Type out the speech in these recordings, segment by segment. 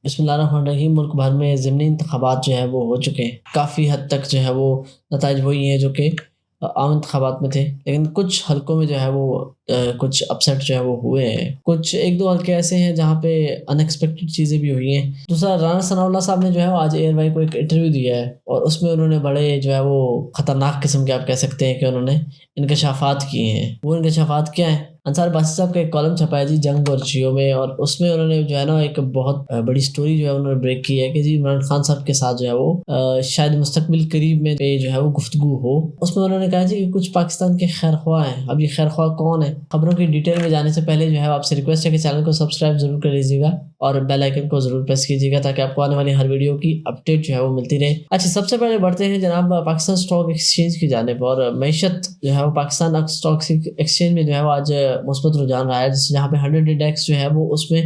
بسم اللہ الرحمن الرحیم. ملک بھر میں ضمنی انتخابات جو ہے وہ ہو چکے ہیں. کافی حد تک جو ہے وہ نتائج وہی ہیں جو کہ عام انتخابات میں تھے، لیکن کچھ حلقوں میں جو ہے وہ کچھ اپسیٹ جو ہے وہ ہوئے ہیں. کچھ ایک دو حلقے ایسے ہیں جہاں پہ ان ایکسپیکٹڈ چیزیں بھی ہوئی ہیں. دوسرا، رانا ثناء اللہ صاحب نے جو ہے وہ آج ایئر وائی کو ایک انٹرویو دیا ہے، اور اس میں انہوں نے بڑے جو ہے وہ خطرناک قسم کے آپ کہہ سکتے ہیں کہ انہوں نے انکشافات کیے ہیں. وہ انکشافات کیا ہیں؟ انصار باسی صاحب کا ایک کالم چھپا ہے جی جنگ اور جیو میں، اور اس میں انہوں نے جو ہے نا ایک بہت بڑی سٹوری جو ہے انہوں نے بریک کی ہے کہ جی عمران خان صاحب کے ساتھ جو ہے وہ شاید مستقبل قریب میں جو ہے وہ گفتگو ہو. اس میں انہوں نے کہا جی کہ کچھ پاکستان کے خیر خواہ ہیں. اب یہ خیر خواہ کون ہے؟ خبروں کی ڈیٹیل میں جانے سے پہلے جو ہے آپ سے ریکویسٹ ہے کہ چینل کو سبسکرائب ضرور کر لیجیے گا اور بیل آئیکن کو ضرور پریس کیجیے گا تاکہ آپ کو آنے والی ہر ویڈیو کی اپڈیٹ جو ہے وہ ملتی رہے. اچھا، سب سے پہلے بڑھتے ہیں جناب پاکستان اسٹاک ایکسچینج کی جانب. اور معیشت جو ہے وہ پاکستان اسٹاک ایکسچینج میں جو ہے وہ آج مثبت رجحان رہا ہے، جہاں پہ 100 انڈیکس جو ہے وہ اس میں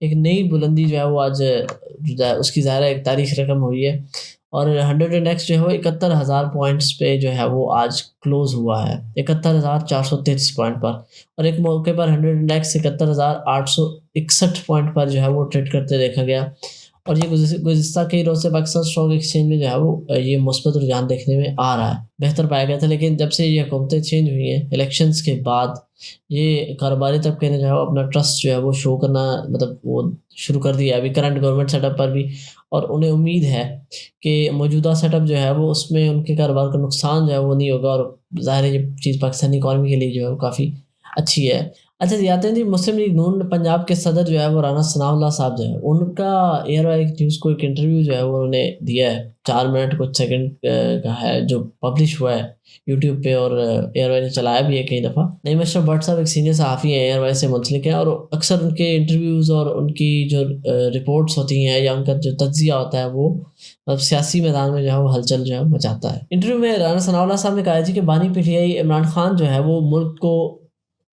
ایک نئی بلندی جو ہے وہ آج اس کی ظاہرہ ایک تاریخ رقم ہوئی ہے. اور 100 انڈیکس جو ہے وہ 71,000 پوائنٹس پہ جو ہے وہ آج کلوز ہوا ہے، 71,433 پوائنٹ پر. اور ایک موقع پر 100 انڈیکس 71,861 پوائنٹ پر جو ہے وہ ٹریڈ کرتے دیکھا گیا. اور یہ گزشتہ کئی روز سے پاکستان اسٹاک ایکسچینج میں جو ہے وہ یہ مثبت رجحان دیکھنے میں آ رہا ہے، بہتر پایا گیا تھا. لیکن جب سے یہ حکومتیں چینج ہوئی ہیں الیکشنز کے بعد، یہ کاروباری طبقے نے جو ہے وہ اپنا ٹرسٹ جو ہے وہ شو کرنا وہ شروع کر دیا ابھی کرنٹ گورنمنٹ سیٹ اپ پر بھی. اور انہیں امید ہے کہ موجودہ سیٹ اپ جو ہے وہ اس میں ان کے کاروبار کا نقصان جو ہے وہ نہیں ہوگا، اور ظاہر ہے یہ چیز پاکستانی اکانومی کے لیے جو ہے وہ کافی اچھی ہے. اچھا جی، آتے ہیں جی مسلم لیگ نون پنجاب کے صدر جو ہے وہ رانا ثناء اللہ صاحب جو ہے ان کا ایئر وائی نیوز کو ایک انٹرویو جو ہے وہ انہوں نے دیا ہے، 4 منٹ کچھ سیکنڈ کا ہے، جو پبلش ہوا ہے یوٹیوب پہ، اور ایئر وائی نے چلایا بھی ہے کئی دفعہ. نعیم اشرف بٹ صاحب ایک سینئر صحافی ہیں، ایئر وائی سے منسلک ہیں، اور اکثر ان کے انٹرویوز اور ان کی جو رپورٹس ہوتی ہیں یا ان کا جو تجزیہ ہوتا ہے وہ سیاسی میدان میں جو ہے وہ ہلچل جو ہے مچاتا ہے. انٹرویو میں رانا ثناء اللہ صاحب نے کہا جی کہ بانی P T I Imran Khan جو ہے وہ ملک کو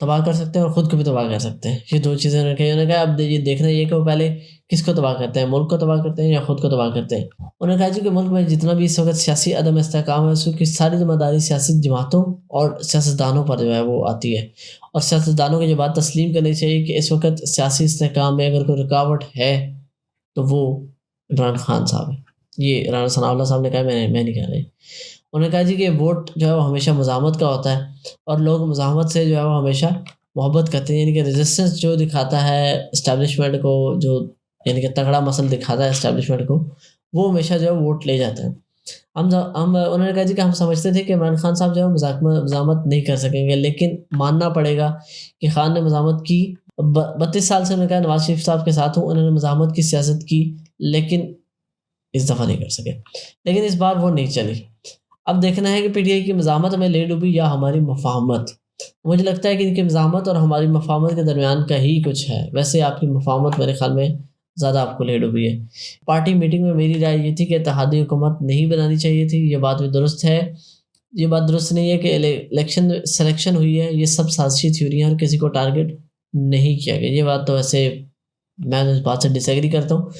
تباہ کر سکتے ہیں اور خود کو بھی تباہ کر سکتے ہیں. یہ دو چیزیں انہوں نے کہا. اب یہ دیکھنا یہ کہ وہ پہلے کس کو تباہ کرتے ہیں، ملک کو تباہ کرتے ہیں یا خود کو تباہ کرتے ہیں. انہوں نے کہا جی کہ ملک میں جتنا بھی اس وقت سیاسی عدم استحکام ہے اس کی ساری ذمہ داری سیاسی جماعتوں اور سیاستدانوں پر جو ہے وہ آتی ہے، اور سیاستدانوں کو یہ بات تسلیم کرنی چاہیے کہ اس وقت سیاسی استحکام میں اگر کوئی رکاوٹ ہے تو وہ عمران خان صاحب ہے. یہ رانا ثناء اللہ صاحب نے کہا، میں نہیں کہہ رہی. انہوں نے کہا جی کہ ووٹ جو ہے وہ ہمیشہ مزاحمت کا ہوتا ہے، اور لوگ مزاحمت سے جو ہے وہ ہمیشہ محبت کرتے ہیں، یعنی کہ ریزسٹنس جو دکھاتا ہے اسٹیبلشمنٹ کو، جو یعنی کہ تگڑا مسل دکھاتا ہے اسٹیبلشمنٹ کو، وہ ہمیشہ جو ہے ووٹ لے جاتا ہے. انہوں نے کہا جی کہ ہم سمجھتے تھے کہ عمران خان صاحب جو ہے مزاحمت نہیں کر سکیں گے، لیکن ماننا پڑے گا کہ خان نے مزاحمت کی. 32 سال سے انہوں نے کہا نواز شریف صاحب کے ساتھ ہوں، انہوں نے مزاحمت کی سیاست کی، لیکن اس دفعہ نہیں کر سکے، لیکن اس بار وہ نہیں چلی. اب دیکھنا ہے کہ پی ٹی آئی کی مزاحمت ہمیں لے ڈوبی یا ہماری مفاہمت. مجھے لگتا ہے کہ ان کی مزاحمت اور ہماری مفاہمت کے درمیان کا ہی کچھ ہے. ویسے آپ کی مفاہمت میرے خیال میں زیادہ آپ کو لے ڈوبی ہے. پارٹی میٹنگ میں میری رائے یہ تھی کہ اتحادی حکومت نہیں بنانی چاہیے تھی. یہ بات بھی درست ہے. یہ بات درست نہیں ہے کہ الیکشن سلیکشن ہوئی ہے، یہ سب سازشی تھیوری ہیں اور کسی کو ٹارگٹ نہیں کیا گیا. یہ بات تو ویسے میں اس بات سے ڈس ایگری کرتا ہوں.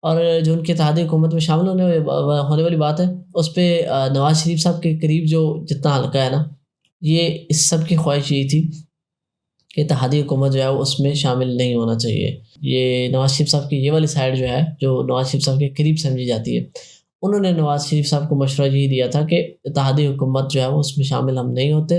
اور جو ان کی اتحادی حکومت میں شامل ہونے والی بات ہے، اس پہ نواز شریف صاحب کے قریب جو جتنا حلقہ ہے نا، یہ اس سب کی خواہش یہی تھی کہ اتحادی حکومت جو ہے اس میں شامل نہیں ہونا چاہیے. یہ نواز شریف صاحب کی یہ والی سائڈ جو ہے، جو نواز شریف صاحب کے قریب سمجھی جاتی ہے، انہوں نے نواز شریف صاحب کو مشورہ یہی دیا تھا کہ اتحادی حکومت جو ہے وہ اس میں شامل ہم نہیں ہوتے،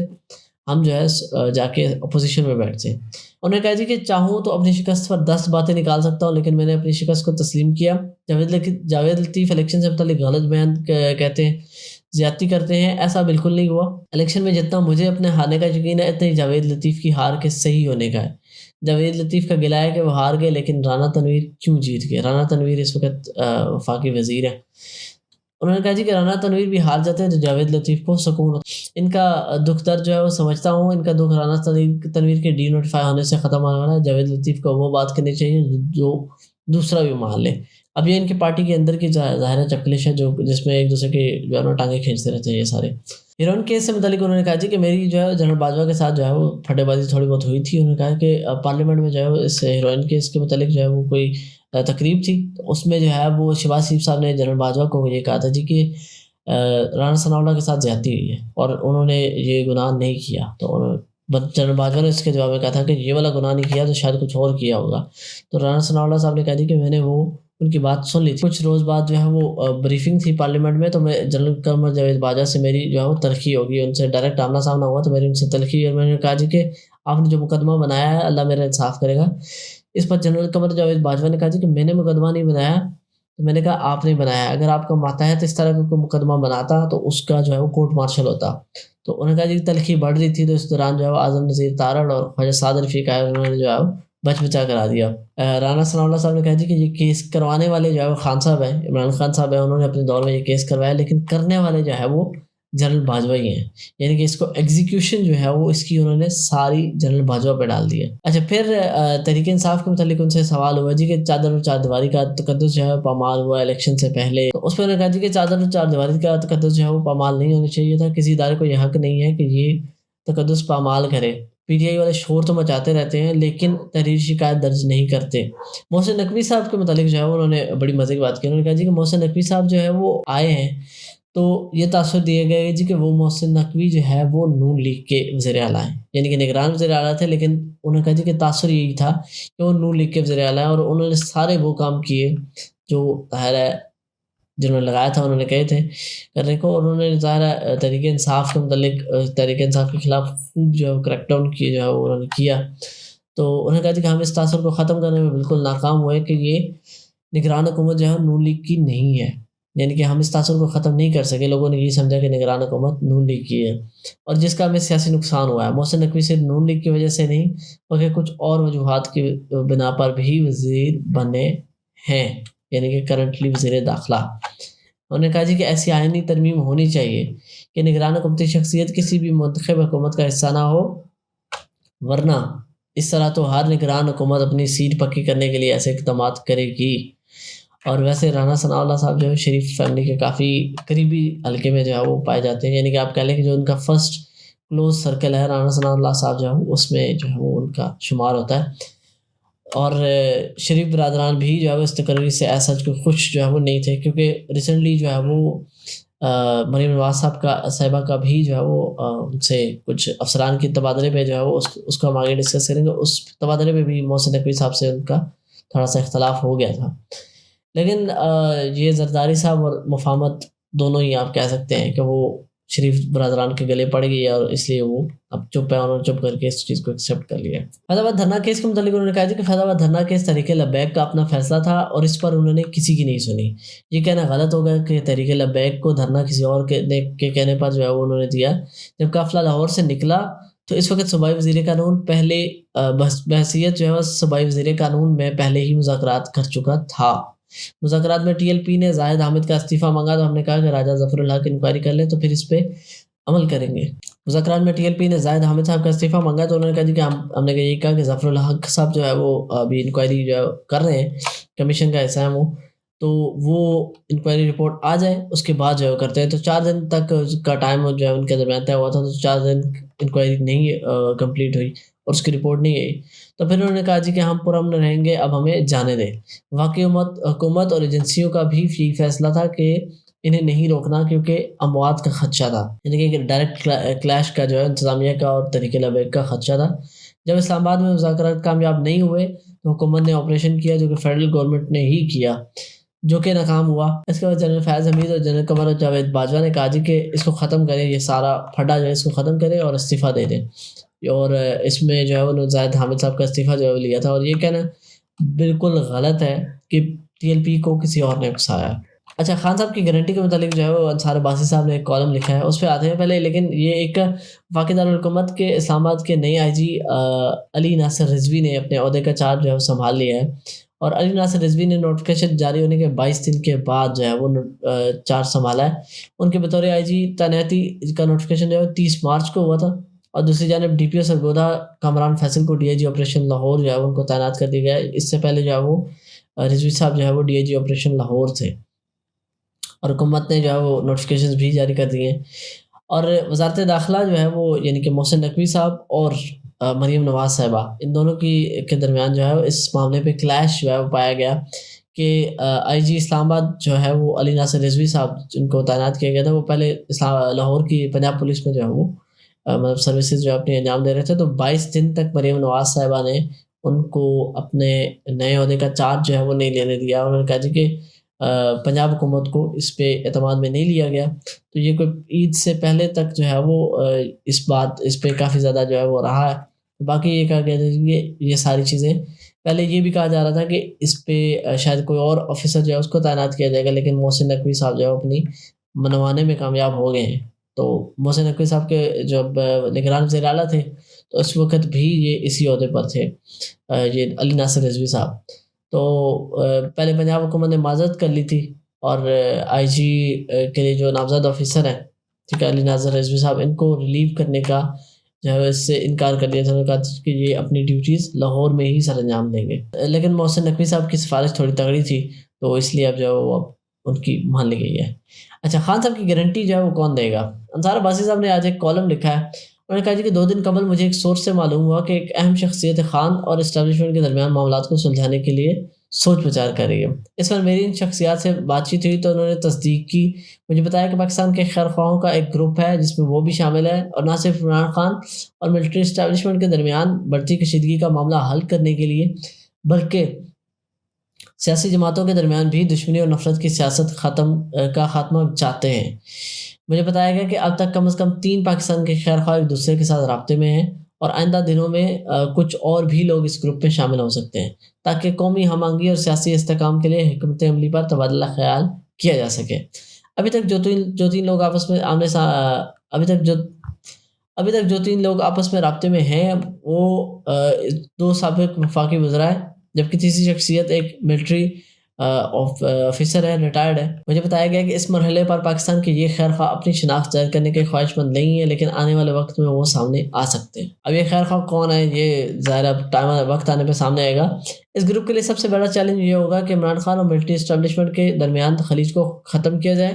ہم جو ہے جا کے اپوزیشن میں بیٹھتے ہیں. انہوں نے کہا جی کہ چاہوں تو اپنی شکست پر 10 باتیں نکال سکتا ہوں، لیکن میں نے اپنی شکست کو تسلیم کیا. جاوید لطیف الیکشن سے متعلق غلط بیان کہتے ہیں، زیادتی کرتے ہیں. ایسا بالکل نہیں ہوا. الیکشن میں جتنا مجھے اپنے ہارنے کا یقین ہے، اتنا ہی جاوید لطیف کی ہار کے صحیح ہونے کا ہے. جاوید لطیف کا گلہ ہے کہ وہ ہار گئے، لیکن رانا تنویر کیوں جیت گئے؟ رانا تنویر اس وقت وفاقی وزیر ہے. انہوں نے کہا جی کہ رانا تنویر بھی ہار جاتے ہیں تو جاوید لطیف کو سکون ہوتا ہے. ان کا دکھ درد جو ہے وہ سمجھتا ہوں. ان کا دکھ رانا تنویر کے ڈی نوٹیفائی ہونے سے ختم ہونے والا ہے. جاوید لطیف کو وہ بات کرنی چاہیے جو دوسرا بھی مان لے. اب یہ ان کی پارٹی کے اندر کی ظاہر چکلش ہے جس میں ایک دوسرے کے جو ہے نا ٹانگیں کھینچتے رہتے ہیں یہ سارے. ہیروئن کیس سے متعلق انہوں نے کہا جی کہ میری جو ہے جنرل باجوہ کے ساتھ جو ہے وہ پھٹے بازی تھوڑی بہت ہوئی تھی. انہوں نے کہا کہ پارلیمنٹ میں جو ہے وہ اس ہیروئن کیس کے متعلق جو ہے وہ کوئی تقریب تھی، تو اس میں جو ہے وہ شہباز شریف صاحب نے جنرل باجوہ کو یہ کہا تھا جی کہ رانا ثناء اللہ کے ساتھ زیادتی ہوئی ہے اور انہوں نے یہ گناہ نہیں کیا. تو جنرل باجوہ نے اس کے جواب میں کہا تھا کہ یہ والا گناہ نہیں کیا تو شاید کچھ اور کیا ہوگا. تو رانا ثناء اللہ صاحب نے کہا دی کہ میں نے وہ ان کی بات سن لی تھی. کچھ روز بعد جو ہے وہ بریفنگ تھی پارلیمنٹ میں, تو میں جنرل قمر جاوید باجوہ سے میری جو ہے وہ تلخی ہوگی, ان سے ڈائریکٹ آمنا سامنا ہوا تو میری ان سے تلخی, اور میں نے کہا جی کہ آپ نے جو مقدمہ بنایا ہے اللہ میرا انصاف کرے گا. اس پر جنرل قمر جاوید باجوہ نے کہا جی کہ میں نے مقدمہ نہیں بنایا. تو میں نے کہا آپ نے بنایا, اگر آپ کا ماتحت اس طرح کا کوئی مقدمہ بناتا تو اس کا جو ہے وہ کورٹ مارشل ہوتا. تو انہوں نے کہا جی تلخی بڑھ رہی تھی, تو اس دوران جو ہے وہ اعظم نذیر تارڑ اور خواجہ سعد رفیق آئے, انہوں نے جو ہے وہ بچ بچا کرا دیا. رانا ثناء اللہ صاحب نے کہا جی کہ یہ کیس کروانے والے جو ہے وہ خان صاحب ہیں, عمران خان صاحب ہیں, انہوں نے اپنے دور میں یہ کیس کروایا, لیکن کرنے والے جو ہے وہ جنرل باجوہ ہی ہیں. یعنی کہ اس کو ایگزیکیوشن جو ہے وہ اس کی انہوں نے ساری جنرل باجوہ پہ ڈال دی ہے. اچھا, پھر تحریک انصاف کے متعلق ان سے سوال ہوا جی کہ چادر و چار دیواری کا تقدس جو ہے پامال ہوا الیکشن سے پہلے. تو اس پہ انہوں نے کہا جی کہ چادر و چار دیواری کا تقدس جو ہے وہ پامال نہیں ہونا چاہیے تھا, کسی ادارے کو یہ حق نہیں ہے کہ یہ تقدس پامال کرے. پی ٹی آئی والے شور تو مچاتے رہتے ہیں لیکن تحریر شکایت درج نہیں کرتے. محسن نقوی صاحب کے متعلق جو ہے انہوں نے بڑی مزے کی بات کی. انہوں نے کہا جی کہ محسن نقوی صاحب جو ہے وہ آئے ہیں تو یہ تاثر دیے گئے جی کہ وہ محسن نقوی جو ہے وہ نون لیگ کے وزیر اعلیٰ ہیں, یعنی کہ نگران وزیر اعلیٰ تھے, لیکن انہوں نے کہا جی کہ تاثر یہی تھا کہ وہ نون لیگ کے وزیر اعلیٰ ہیں, اور انہوں نے سارے وہ کام کیے جو ظاہر ہے جنہوں نے لگایا تھا انہوں نے کہے تھے کرنے کو. اور انہوں نے ظاہر تحریک انصاف کے متعلق تحریک انصاف کے خلاف خوب جو ہے کریک ڈاؤن کیے جو ہے انہوں نے کیا. تو انہوں نے کہا جی کہ ہم اس تاثر کو ختم کرنے میں بالکل ناکام ہوئے کہ یہ نگران حکومت جو ہے نون لیگ کی نہیں ہے, یعنی کہ ہم اس تاثر کو ختم نہیں کر سکے. لوگوں نے یہ سمجھا کہ نگران حکومت نون لیگ کی ہے, اور جس کا ہمیں سیاسی نقصان ہوا ہے. محسن نقوی صرف نون لیگ کی وجہ سے نہیں بلکہ کچھ اور وجوہات کی بنا پر بھی وزیر بنے ہیں, یعنی کہ کرنٹلی وزیر داخلہ. انہوں نے کہا جی کہ ایسی آئینی ترمیم ہونی چاہیے کہ نگران حکومتی شخصیت کسی بھی منتخب حکومت کا حصہ نہ ہو, ورنہ اس طرح تو ہر نگران حکومت اپنی سیٹ پکی کرنے کے لیے ایسے اقدامات کرے گی. اور ویسے رانا ثناء اللہ صاحب جو ہے شریف فیملی کے کافی قریبی حلقے میں جو ہے وہ پائے جاتے ہیں, یعنی کہ آپ کہہ لیں کہ جو ان کا فرسٹ کلوز سرکل ہے رانا ثناء اللہ صاحب جو ہے اس میں جو ہے وہ ان کا شمار ہوتا ہے. اور شریف برادران بھی جو ہے وہ اس تقرری سے ایسا کوئی خوش جو ہے وہ نہیں تھے, کیونکہ ریسنٹلی جو ہے وہ مریم نواز صاحبہ کا بھی جو ہے وہ ان سے کچھ افسران کی تبادلے پہ جو ہے وہ اس کو ہم آگے ڈسکس کریں گے. اس تبادلے پہ بھی محسن نقوی صاحب سے ان کا تھوڑا سا اختلاف ہو گیا تھا, لیکن یہ زرداری صاحب اور مفاہمت دونوں ہی آپ کہہ سکتے ہیں کہ وہ شریف برادران کے گلے پڑ گئی, اور اس لیے وہ اب چپ ہے, انہوں نے چپ کر کے اس چیز کو ایکسیپٹ کر لیا. فیض آباد دھرنا کیس کے متعلق انہوں نے کہا کہ فیض آباد دھرنا کیس تحریک لبیک کا اپنا فیصلہ تھا, اور اس پر انہوں نے کسی کی نہیں سنی. یہ کہنا غلط ہوگا کہ تحریک لبیک کو دھرنا کسی اور کے کہنے پر جو ہے وہ انہوں نے دیا. جب قافلہ لاہور سے نکلا تو اس وقت صوبائی وزیر قانون پہلے بحثیت جو ہے صوبائی وزیر قانون میں پہلے ہی مذاکرات کر چکا تھا. مذاکرات میں ٹی ایل پی نے زاہد حامد کا استعفیٰ مانگا, تو ہم نے کہا کہ راجہ ظفر الحق انکوائری کر لے تو پھر اس پہ عمل کریں گے. مذاکرات میں ٹی ایل پی نے زاہد حامد صاحب کا استعفیٰ مانگا, تو انہوں نے کہا جی کہ ہم نے یہی کہا کہ ظفر الحق صاحب جو ہے وہ ابھی انکوائری جو کر رہے ہیں, کمیشن کا حصہ ہے وہ, تو وہ انکوائری رپورٹ آ جائے اس کے بعد جو ہے کرتے ہیں. تو 4 دن تک کا ٹائم جو ہے ان کے درمیان طے ہوا تھا, تو 4 دن انکوائری نہیں کمپلیٹ ہوئی اور اس کی رپورٹ نہیں آئی. تو پھر انہوں نے کہا جی کہ ہم پرامن رہیں گے, اب ہمیں جانے دیں. واقعی حکومت اور ایجنسیوں کا بھی یہی فیصلہ تھا کہ انہیں نہیں روکنا, کیونکہ اموات کا خدشہ تھا, یعنی کہ ڈائریکٹ کلیش کا جو ہے انتظامیہ کا اور تحریک لبیک کا خدشہ تھا. جب اسلام آباد میں مذاکرات کامیاب نہیں ہوئے تو حکومت نے آپریشن کیا, جو کہ فیڈرل گورنمنٹ نے ہی کیا, جو کہ ناکام ہوا. اس کے بعد جنرل فیض حمید اور جنرل قمر جاوید باجوہ نے کہا جی کہ اس کو ختم کریں, یہ سارا پھڈا جو ہے اس کو ختم کرے اور استعفیٰ دے دیں. اور اس میں جو ہے انہوں نے زاہد حامد صاحب کا استعفیٰ جو ہے لیا تھا, اور یہ کہنا بالکل غلط ہے کہ ٹی ایل پی کو کسی اور نے اکسایا. اچھا, خان صاحب کی گارنٹی کے متعلق جو ہے وہ انصار عباسی صاحب نے ایک کالم لکھا ہے, اس پہ آتے ہیں پہلے. لیکن یہ ایک وفاقی دارالحکومت کے اسلام آباد کے نئے آئی جی علی ناصر رضوی نے اپنے عہدے کا چارج جو ہے وہ سنبھال لیا ہے, اور علی ناصر رضوی نے نوٹیفکیشن جاری ہونے کے 22 دن کے بعد جو ہے وہ چارج سنبھالا ہے. ان کے بطور آئی جی تعیناتی کا نوٹیفکیشن جو ہے 30 مارچ کو ہوا تھا, اور دوسری جانب D P O Sargodha Kamran Faisal کو D I G operation Lahore جو ہے ان کو تعینات کر دیا گیا ہے. اس سے پہلے جو ہے وہ رضوی صاحب جو ہے وہ D I G operation Lahore تھے, اور حکومت نے جو ہے وہ نوٹیفکیشنز بھی جاری کر دیے ہیں. اور وزارت داخلہ جو ہے وہ یعنی کہ محسن نقوی صاحب اور مریم نواز صاحبہ, ان دونوں کے درمیان جو ہے اس معاملے پہ کلیش جو ہے وہ پایا گیا کہ آئی جی اسلام آباد جو ہے وہ علی ناصر رضوی صاحب جن کو تعینات کیا گیا تھا, وہ پہلے لاہور کی پنجاب پولیس میں جو ہے وہ مطلب سروسز جو اپنی انجام دے رہے تھے. تو 22 دن تک مریم نواز صاحبہ نے ان کو اپنے نئے عہدے کا چارج جو ہے وہ نہیں لینے دیا. انہوں نے کہا جی کہ پنجاب حکومت کو اس پہ اعتماد میں نہیں لیا گیا. تو یہ کوئی عید سے پہلے تک جو ہے وہ اس پہ کافی زیادہ جو ہے وہ رہا ہے. باقی یہ کہا گیا تھا کہ یہ ساری چیزیں پہلے یہ بھی کہا جا رہا تھا کہ اس پہ شاید کوئی اور آفیسر جو ہے اس کو تعینات کیا جائے گا، لیکن محسن نقوی صاحب جو ہے اپنی منوانے میں کامیاب ہو گئے ہیں. تو محسن نقوی صاحب کے جب نگران وزیر اعلیٰ تھے تو اس وقت بھی یہ اسی عہدے پر تھے، یہ علی ناصر رضوی صاحب. تو پہلے پنجاب حکومت نے معذرت کر لی تھی، اور آئی جی کے لیے جو نامزد آفیسر ہیں ٹھیک ہے علی ناصر رضوی صاحب، ان کو ریلیو کرنے کا جو ہے اس سے انکار کر دیا تھا. انہوں نے کہا کہ یہ اپنی ڈیوٹیز لاہور میں ہی سر انجام دیں گے. لیکن محسن نقوی صاحب کی سفارش تھوڑی تگڑی تھی، تو اس لیے اب جو ہے وہ اب ان کی مان لی گئی ہے. اچھا، خان صاحب کی گارنٹی جو ہے وہ کون دے گا؟ انصار عباسی صاحب نے آج ایک کالم لکھا ہے. انہوں نے کہا جی کہ 2 دن قبل مجھے ایک سورس سے معلوم ہوا کہ ایک اہم شخصیت خان اور اسٹیبلشمنٹ کے درمیان معاملات کو سلجھانے کے لیے سوچ بچار کر رہی ہے. اس پر میری ان شخصیات سے بات چیت ہوئی تو انہوں نے تصدیق کی. مجھے بتایا کہ پاکستان کے خیر خواہوں کا ایک گروپ ہے جس میں وہ بھی شامل ہے، اور نہ صرف عمران خان اور ملٹری اسٹیبلشمنٹ کے درمیان بڑھتی کشیدگی کا معاملہ حل کرنے کے لیے بلکہ سیاسی جماعتوں کے درمیان بھی دشمنی اور نفرت کی سیاست کا خاتمہ چاہتے ہیں. مجھے بتایا گیا کہ اب تک کم از کم 3 پاکستان کے خیر خواہ ایک دوسرے کے ساتھ رابطے میں ہیں، اور آئندہ دنوں میں کچھ اور بھی لوگ اس گروپ میں شامل ہو سکتے ہیں تاکہ قومی ہم آہنگی اور سیاسی استحکام کے لیے حکمت عملی پر تبادلہ خیال کیا جا سکے. ابھی تک جو تین لوگ آپس میں رابطے میں ہیں وہ 2 سابق وفاقی وزراء ہیں، جبکہ تیسری شخصیت ایک ملٹری آفیسر ہے، ریٹائرڈ ہے. مجھے بتایا گیا کہ اس مرحلے پر پاکستان کے یہ خیر خواہ اپنی شناخت ظاہر کرنے کے خواہش مند نہیں ہیں، لیکن آنے والے وقت میں وہ سامنے آ سکتے ہیں. اب یہ خیر خواہ کون ہے یہ ظاہر وقت آنے پہ سامنے آئے گا. اس گروپ کے لیے سب سے بڑا چیلنج یہ ہوگا کہ عمران خان اور ملٹری اسٹیبلشمنٹ کے درمیان خلیج کو ختم کیا جائے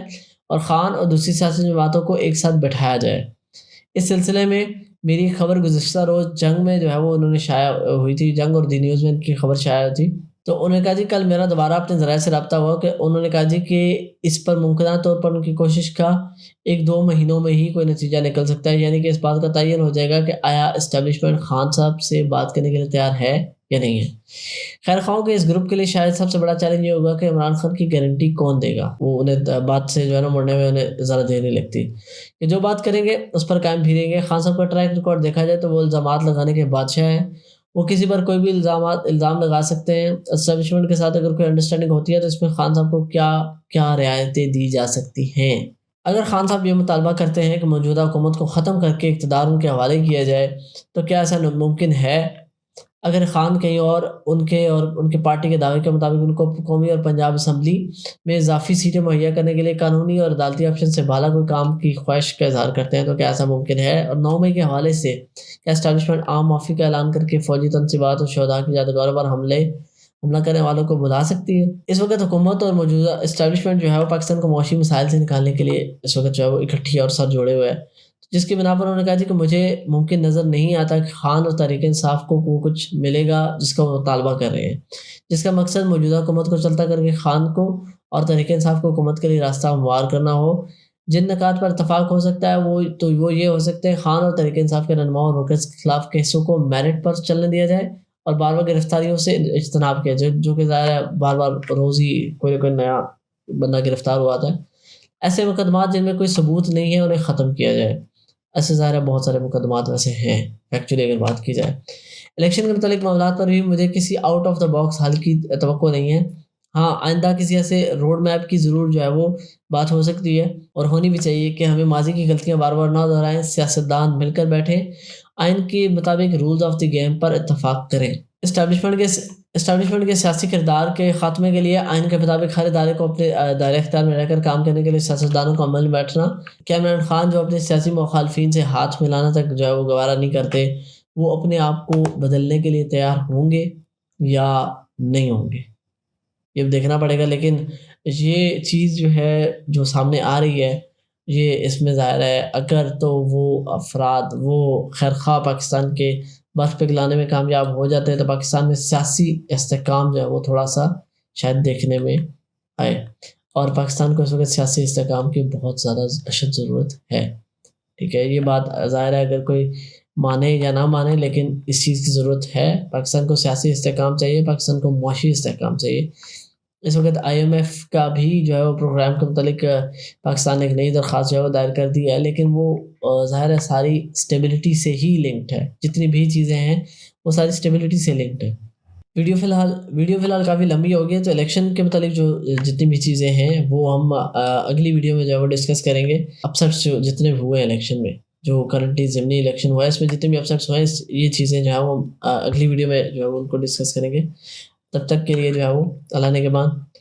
اور خان اور دوسری سیاسی جماعتوں کو ایک ساتھ بٹھایا جائے. اس سلسلے میں میری خبر گزشتہ روز جنگ میں جو ہے وہ انہوں نے شائع ہوئی تھی، جنگ اور دی نیوز میں ان کی خبر شائع ہوئی تھی. تو انہوں نے کہا جی کل میرا دوبارہ اپنے ذرائع سے رابطہ ہوا کہ انہوں نے کہا جی کہ اس پر ممکنہ طور پر ان کی کوشش کا 1-2 مہینوں میں ہی کوئی نتیجہ نکل سکتا ہے، یعنی کہ اس بات کا تعین ہو جائے گا کہ آیا اسٹیبلشمنٹ خان صاحب سے بات کرنے کے لیے تیار ہے یا نہیں ہے. خیر خواہوں کے اس گروپ کے لیے شاید سب سے بڑا چیلنج یہ ہوگا کہ عمران خان کی گارنٹی کون دے گا. وہ انہیں بات سے جو ہے نا مڑنے میں انہیں ذرا دیر نہیں لگتی کہ جو بات کریں گے اس پر قائم بھی رہیں گے. خان صاحب کا ٹریک ریکارڈ دیکھا جائے تو وہ الزامات لگانے کے بادشاہ ہیں. وہ کسی پر کوئی بھی الزام لگا سکتے ہیں. اسٹیبلشمنٹ کے ساتھ اگر کوئی انڈرسٹینڈنگ ہوتی ہے تو اس میں خان صاحب کو کیا رعایتیں دی جا سکتی ہیں. اگر خان صاحب یہ مطالبہ کرتے ہیں کہ موجودہ حکومت کو ختم کر کے اقتدار ان کے حوالے کیا جائے تو کیا ایسا ممکن ہے؟ اگر خان کہیں اور ان کے پارٹی کے دعوے کے مطابق ان کو قومی اور پنجاب اسمبلی میں اضافی سیٹیں مہیا کرنے کے لیے قانونی اور عدالتی آپشن سے بالا کوئی کام کی خواہش کا اظہار کرتے ہیں تو کیا ایسا ممکن ہے؟ اور 9 مئی کے حوالے سے کیا اسٹیبلشمنٹ عام معافی کا اعلان کر کے فوجی تنصیبات اور شہداء کی یادگاروں پر حملہ کرنے والوں کو بلا سکتی ہے؟ اس وقت حکومت اور موجودہ اسٹیبلشمنٹ جو ہے وہ پاکستان کو معاشی مسائل سے نکالنے کے لیے اس وقت جو ہے وہ اکٹھی اور سر جوڑے ہوئے ہے، جس کی بنا پر انہوں نے کہا جی کہ مجھے ممکن نظر نہیں آتا کہ خان اور تحریک انصاف کو وہ کچھ ملے گا جس کا وہ مطالبہ کر رہے ہیں، جس کا مقصد موجودہ حکومت کو چلتا کر کے خان کو اور تحریک انصاف کو حکومت کے لیے راستہ ہموار کرنا ہو. جن نکات پر اتفاق ہو سکتا ہے وہ یہ ہو سکتے ہیں: خان اور تحریک انصاف کے رہنماؤں اور ورکرز کے خلاف کیسوں کو میرٹ پر چلنے دیا جائے اور بار بار گرفتاریوں سے اجتناب کیا جائے، جو کہ ظاہر ہے بار بار روز ہی کوئی نہ کوئی نیا بندہ گرفتار ہوا تھا. ایسے مقدمات جن میں کوئی ثبوت نہیں ہے انہیں ختم کیا جائے. ایسے ظاہر ہے بہت سارے مقدمات ویسے ہیں ایکچولی اگر بات کی جائے. الیکشن کے متعلق معاملات پر بھی مجھے کسی آؤٹ آف دا باکس حل کی توقع نہیں ہے. ہاں، آئندہ کسی ایسے روڈ میپ کی ضرور جو ہے وہ بات ہو سکتی ہے اور ہونی بھی چاہیے کہ ہمیں ماضی کی غلطیاں بار بار نہ دہرائیں. سیاستدان مل کر بیٹھیں، آئین کے مطابق رولز آف دی گیم پر اتفاق کریں. اسٹیبلشمنٹ کے سیاسی کردار کے خاتمے کے لیے آئین کے مطابق ہر ادارے کو اپنے دائرہ اختیار میں رہ کر کام کرنے کے لیے سیاستدانوں کو عمل میں بیٹھنا. کیا عمران خان جو اپنے سیاسی مخالفین سے ہاتھ ملانا تک جو ہے وہ گوارا نہیں کرتے، وہ اپنے آپ کو بدلنے کے لیے تیار ہوں گے یا نہیں ہوں گے؟ یہ دیکھنا پڑے گا. لیکن یہ چیز جو ہے جو سامنے آ رہی ہے یہ اس میں ظاہر ہے اگر تو وہ افراد وہ خیرخواہ پاکستان کے برف پہ لانے میں کامیاب ہو جاتے ہیں تو پاکستان میں سیاسی استحکام جو ہے وہ تھوڑا سا شاید دیکھنے میں آئے، اور پاکستان کو اس وقت سیاسی استحکام کی بہت زیادہ اشد ضرورت ہے. ٹھیک ہے، یہ بات ظاہر ہے اگر کوئی مانے یا نہ مانے لیکن اس چیز کی ضرورت ہے. پاکستان کو سیاسی استحکام چاہیے, پاکستان کو معاشی استحکام چاہیے. اس وقت آئی ایم ایف کا بھی جو ہے وہ پروگرام کے متعلق پاکستان نے ایک نئی درخواست جو ہے وہ دائر کر دی ہے, لیکن وہ ظاہر ہے ساری اسٹیبلٹی سے ہی لنکڈ ہے. جتنی بھی چیزیں ہیں وہ ساری اسٹیبلٹی سے لنکڈ ہے. ویڈیو فی الحال کافی لمبی ہو گئی ہے, تو الیکشن کے متعلق جو جتنی بھی چیزیں ہیں وہ ہم اگلی ویڈیو میں جو ہے وہ ڈسکس کریں گے. اپسیٹس جو جتنے بھی ہوئے الیکشن میں, جو کرنٹلی ضمنی الیکشن ہوا ہے, اس میں جتنے بھی اپسیٹس ہوئے ہیں, یہ چیزیں جو ہے وہ اگلی ویڈیو میں جو ہے وہ ان کو ڈسکس کریں گے. تب تک کے لیے جو ہے وہ اللہ نے کے بعد